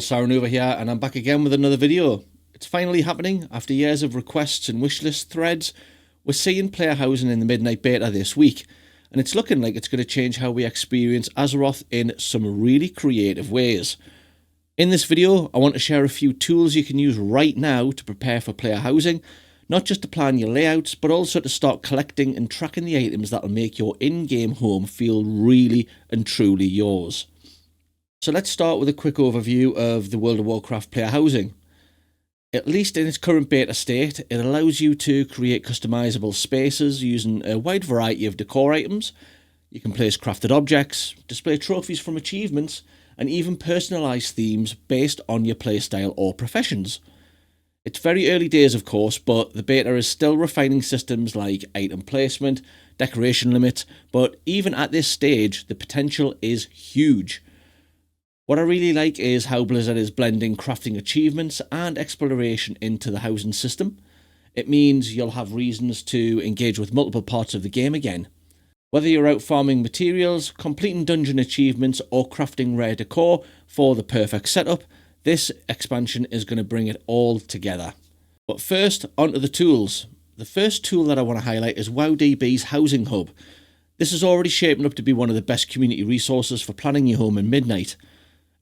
Sarranuva here, and I'm back again with another video. It's finally happening. After years of requests and wishlist threads, we're seeing player housing in the midnight beta this week, and it's looking like it's going to change how we experience Azeroth in some really creative ways. In this video, I want to share a few tools you can use right now to prepare for player housing, not just to plan your layouts, but also to start collecting and tracking the items that will make your in-game home feel really and truly yours. So let's start with a quick overview of the World of Warcraft player housing. At least in its current beta state, it allows you to create customizable spaces using a wide variety of decor items. You can place crafted objects, display trophies from achievements, and even personalize themes based on your playstyle or professions. It's very early days, of course, but the beta is still refining systems like item placement, decoration limits, but even at this stage, the potential is huge. What I really like is how Blizzard is blending crafting achievements and exploration into the housing system. It means you'll have reasons to engage with multiple parts of the game again. Whether you're out farming materials, completing dungeon achievements, or crafting rare decor for the perfect setup, this expansion is going to bring it all together. But first, onto the tools. The first tool that I want to highlight is WoWDB's Housing Hub. This is already shaping up to be one of the best community resources for planning your home in Midnight.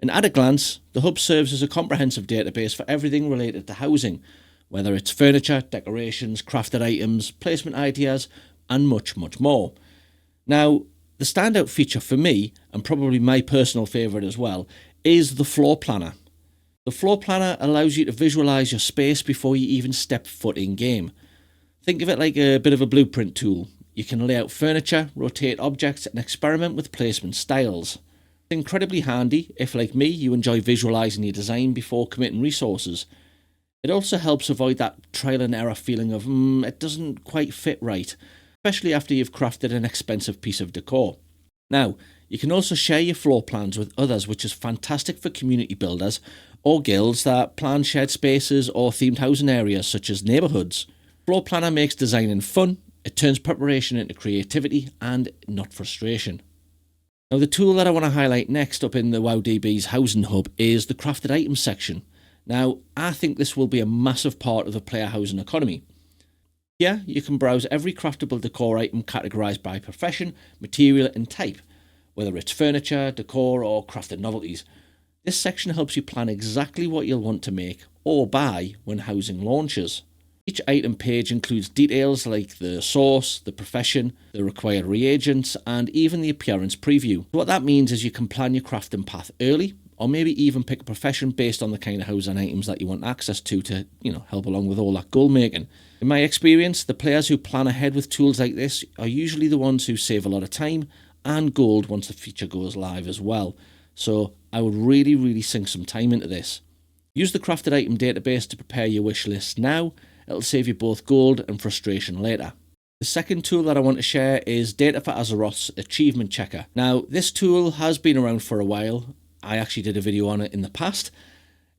And at a glance, the hub serves as a comprehensive database for everything related to housing, whether it's furniture, decorations, crafted items, placement ideas, and much, much more. Now, the standout feature for me, and probably my personal favourite as well, is the floor planner. The floor planner allows you to visualise your space before you even step foot in game. Think of it like a bit of a blueprint tool. You can lay out furniture, rotate objects, and experiment with placement styles. Incredibly handy if, like me, you enjoy visualising your design before committing resources. It also helps avoid that trial and error feeling of, it doesn't quite fit right, especially after you've crafted an expensive piece of decor. Now, you can also share your floor plans with others, which is fantastic for community builders or guilds that plan shared spaces or themed housing areas such as neighbourhoods. Floor Planner makes designing fun, it turns preparation into creativity and not frustration. Now, the tool that I want to highlight next up in the WoWDB's Housing Hub is the crafted items section. Now, I think this will be a massive part of the player housing economy. Here, you can browse every craftable decor item categorised by profession, material and type, whether it's furniture, decor or crafted novelties. This section helps you plan exactly what you'll want to make or buy when housing launches. Each item page includes details like the source, the profession, the required reagents, and even the appearance preview. What that means is you can plan your crafting path early, or maybe even pick a profession based on the kind of housing items that you want access to help along with all that gold making. In my experience, the players who plan ahead with tools like this are usually the ones who save a lot of time and gold once the feature goes live as well. So I would really sink some time into this. Use the crafted item database to prepare your wish list now. It'll save you both gold and frustration later. The second tool that I want to share is Data for Azeroth's Achievement Checker. Now, this tool has been around for a while. I actually did a video on it in the past.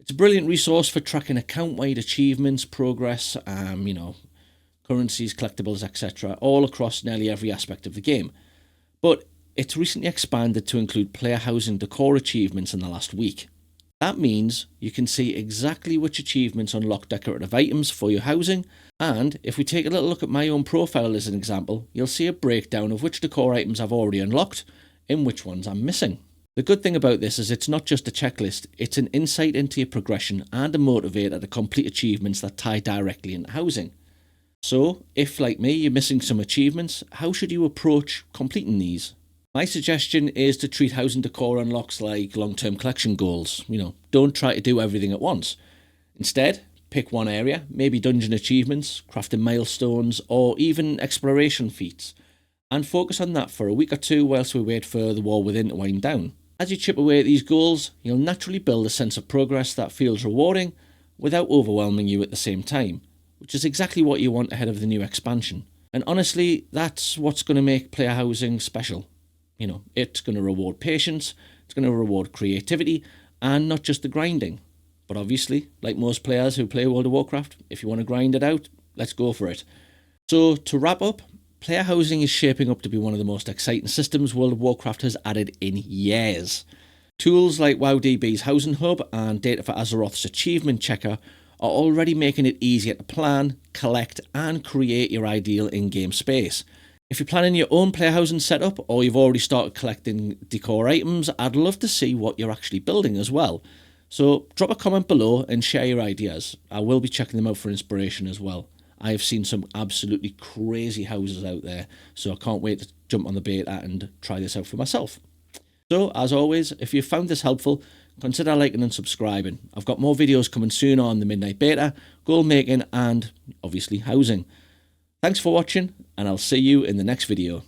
It's a brilliant resource for tracking account-wide achievements, progress, currencies, collectibles, etc., all across nearly every aspect of the game. But it's recently expanded to include player housing decor achievements in the last week. That means you can see exactly which achievements unlock decorative items for your housing, and if we take a little look at my own profile as an example, you'll see a breakdown of which decor items I've already unlocked and which ones I'm missing. The good thing about this is it's not just a checklist, it's an insight into your progression and a motivator to complete achievements that tie directly into housing. So, if like me you're missing some achievements, how should you approach completing these? My suggestion is to treat housing decor unlocks like long-term collection goals. Don't try to do everything at once. Instead, pick one area, maybe dungeon achievements, crafting milestones, or even exploration feats, and focus on that for a week or two whilst we wait for the war within to wind down. As you chip away at these goals, you'll naturally build a sense of progress that feels rewarding without overwhelming you at the same time, which is exactly what you want ahead of the new expansion. And honestly, that's what's going to make player housing special. It's going to reward patience, it's going to reward creativity, and not just the grinding. But obviously, like most players who play World of Warcraft, if you want to grind it out, let's go for it. So to wrap up, player housing is shaping up to be one of the most exciting systems World of Warcraft has added in years. Tools like WoWDB's Housing Hub and Data for Azeroth's Achievement Checker are already making it easier to plan, collect and create your ideal in-game space. If you're planning your own player housing setup or you've already started collecting decor items, I'd love to see what you're actually building as well. So drop a comment below and share your ideas. I will be checking them out for inspiration as well. I have seen some absolutely crazy houses out there, so I can't wait to jump on the beta and try this out for myself. So, as always, if you found this helpful, consider liking and subscribing. I've got more videos coming soon on the Midnight Beta, gold making and, obviously, housing. Thanks for watching, and I'll see you in the next video.